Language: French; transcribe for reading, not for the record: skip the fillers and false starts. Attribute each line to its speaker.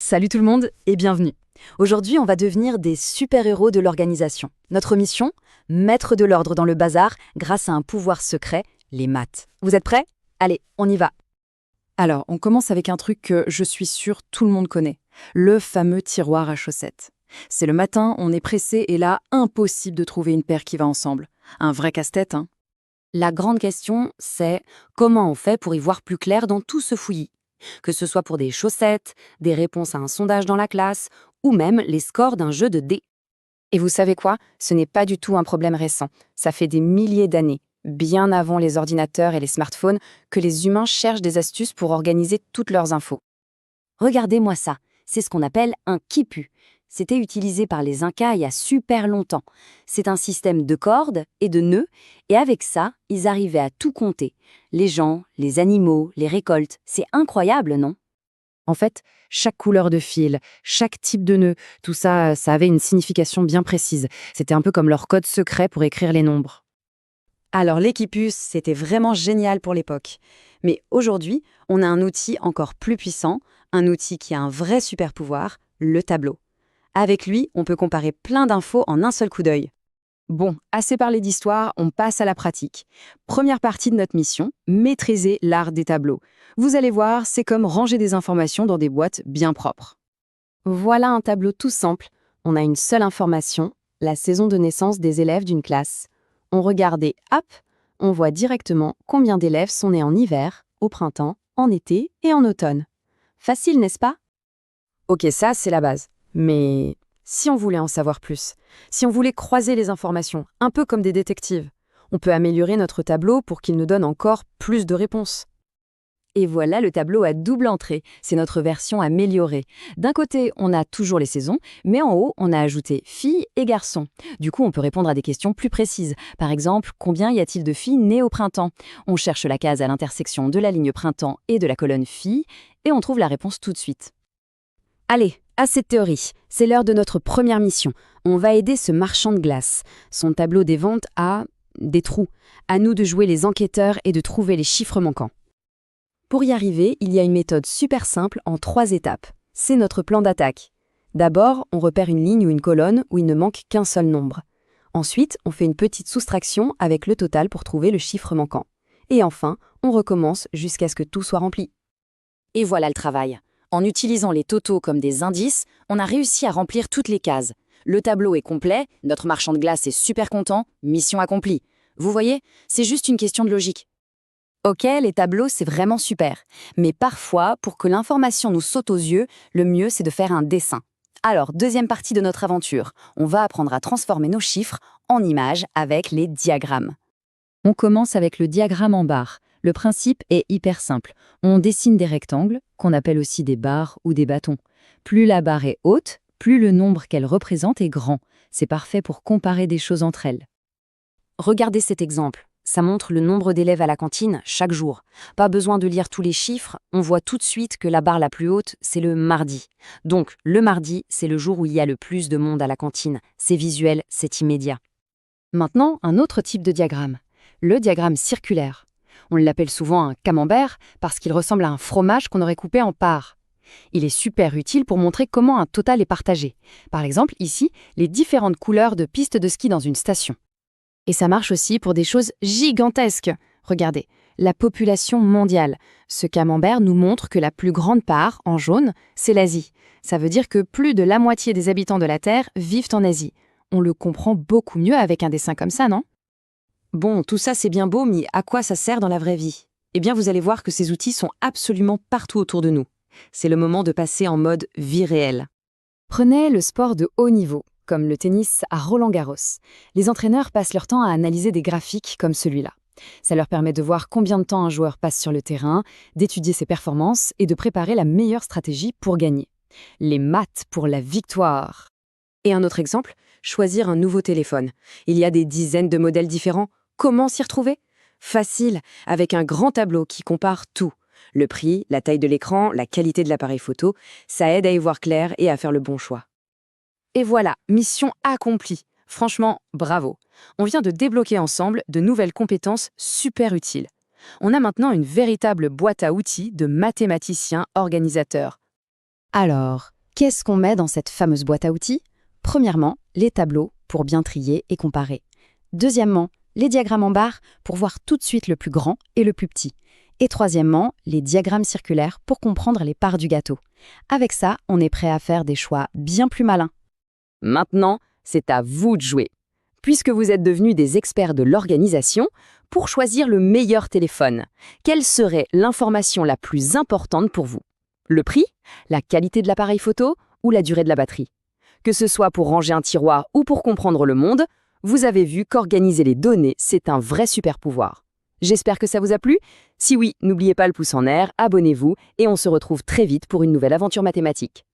Speaker 1: Salut tout le monde et bienvenue. Aujourd'hui, on va devenir des super-héros de l'organisation. Notre mission, mettre de l'ordre dans le bazar grâce à un pouvoir secret, les maths. Vous êtes prêts? Allez, on y va. Alors, on commence avec un truc que je suis sûre tout le monde connaît. Le fameux tiroir à chaussettes. C'est le matin, on est pressé et là, impossible de trouver une paire qui va ensemble. Un vrai casse-tête, hein? La grande question, c'est comment on fait pour y voir plus clair dans tout ce fouillis? Que ce soit pour des chaussettes, des réponses à un sondage dans la classe, ou même les scores d'un jeu de dés. Et vous savez quoi? Ce n'est pas du tout un problème récent. Ça fait des milliers d'années, bien avant les ordinateurs et les smartphones, que les humains cherchent des astuces pour organiser toutes leurs infos. Regardez-moi ça, c'est ce qu'on appelle un quipu. C'était utilisé par les Incas il y a super longtemps. C'est un système de cordes et de nœuds, et avec ça, ils arrivaient à tout compter. Les gens, les animaux, les récoltes, c'est incroyable, non? En fait, chaque couleur de fil, chaque type de nœud, tout ça, ça avait une signification bien précise. C'était un peu comme leur code secret pour écrire les nombres. Alors l'Equipus, c'était vraiment génial pour l'époque. Mais aujourd'hui, on a un outil encore plus puissant, un outil qui a un vrai super pouvoir, le tableau. Avec lui, on peut comparer plein d'infos en un seul coup d'œil. Bon, assez parlé d'histoire, on passe à la pratique. Première partie de notre mission, maîtriser l'art des tableaux. Vous allez voir, c'est comme ranger des informations dans des boîtes bien propres. Voilà un tableau tout simple. On a une seule information, la saison de naissance des élèves d'une classe. On regarde et hop, on voit directement combien d'élèves sont nés en hiver, au printemps, en été et en automne. Facile, n'est-ce pas? Ok, ça, c'est la base. Mais si on voulait en savoir plus, si on voulait croiser les informations, un peu comme des détectives, on peut améliorer notre tableau pour qu'il nous donne encore plus de réponses. Et voilà le tableau à double entrée, c'est notre version améliorée. D'un côté, on a toujours les saisons, mais en haut, on a ajouté filles et garçons. Du coup, on peut répondre à des questions plus précises. Par exemple, combien y a-t-il de filles nées au printemps? On cherche la case à l'intersection de la ligne printemps et de la colonne filles, et on trouve la réponse tout de suite. Allez, assez de théorie, c'est l'heure de notre première mission. On va aider ce marchand de glace. Son tableau des ventes a des trous. À nous de jouer les enquêteurs et de trouver les chiffres manquants. Pour y arriver, il y a une méthode super simple en 3 étapes. C'est notre plan d'attaque. D'abord, on repère une ligne ou une colonne où il ne manque qu'un seul nombre. Ensuite, on fait une petite soustraction avec le total pour trouver le chiffre manquant. Et enfin, on recommence jusqu'à ce que tout soit rempli. Et voilà le travail. En utilisant les totaux comme des indices, on a réussi à remplir toutes les cases. Le tableau est complet, notre marchand de glace est super content, mission accomplie. Vous voyez, c'est juste une question de logique. Ok, les tableaux, c'est vraiment super. Mais parfois, pour que l'information nous saute aux yeux, le mieux, c'est de faire un dessin. Alors, deuxième partie de notre aventure, on va apprendre à transformer nos chiffres en images avec les diagrammes. On commence avec le diagramme en barre. Le principe est hyper simple. On dessine des rectangles, qu'on appelle aussi des barres ou des bâtons. Plus la barre est haute, plus le nombre qu'elle représente est grand. C'est parfait pour comparer des choses entre elles. Regardez cet exemple. Ça montre le nombre d'élèves à la cantine chaque jour. Pas besoin de lire tous les chiffres, on voit tout de suite que la barre la plus haute, c'est le mardi. Donc, le mardi, c'est le jour où il y a le plus de monde à la cantine. C'est visuel, c'est immédiat. Maintenant, un autre type de diagramme. Le diagramme circulaire. On l'appelle souvent un camembert parce qu'il ressemble à un fromage qu'on aurait coupé en parts. Il est super utile pour montrer comment un total est partagé. Par exemple, ici, les différentes couleurs de pistes de ski dans une station. Et ça marche aussi pour des choses gigantesques. Regardez, la population mondiale. Ce camembert nous montre que la plus grande part, en jaune, c'est l'Asie. Ça veut dire que plus de la moitié des habitants de la Terre vivent en Asie. On le comprend beaucoup mieux avec un dessin comme ça, non? Bon, tout ça c'est bien beau, mais à quoi ça sert dans la vraie vie? Eh bien, vous allez voir que ces outils sont absolument partout autour de nous. C'est le moment de passer en mode vie réelle. Prenez le sport de haut niveau, comme le tennis à Roland-Garros. Les entraîneurs passent leur temps à analyser des graphiques comme celui-là. Ça leur permet de voir combien de temps un joueur passe sur le terrain, d'étudier ses performances et de préparer la meilleure stratégie pour gagner. Les maths pour la victoire. Et un autre exemple, choisir un nouveau téléphone. Il y a des dizaines de modèles différents. Comment s'y retrouver? Facile, avec un grand tableau qui compare tout. Le prix, la taille de l'écran, la qualité de l'appareil photo, ça aide à y voir clair et à faire le bon choix. Et voilà, mission accomplie. Franchement, bravo. On vient de débloquer ensemble de nouvelles compétences super utiles. On a maintenant une véritable boîte à outils de mathématiciens organisateurs. Alors, qu'est-ce qu'on met dans cette fameuse boîte à outils? Premièrement, les tableaux pour bien trier et comparer. Deuxièmement, les diagrammes en barre pour voir tout de suite le plus grand et le plus petit. Et troisièmement, les diagrammes circulaires pour comprendre les parts du gâteau. Avec ça, on est prêt à faire des choix bien plus malins.
Speaker 2: Maintenant, c'est à vous de jouer. Puisque vous êtes devenus des experts de l'organisation, pour choisir le meilleur téléphone, quelle serait l'information la plus importante pour vous? Le prix, la qualité de l'appareil photo ou la durée de la batterie? Que ce soit pour ranger un tiroir ou pour comprendre le monde, vous avez vu qu'organiser les données, c'est un vrai super pouvoir. J'espère que ça vous a plu. Si oui, n'oubliez pas le pouce en l'air, abonnez-vous et on se retrouve très vite pour une nouvelle aventure mathématique.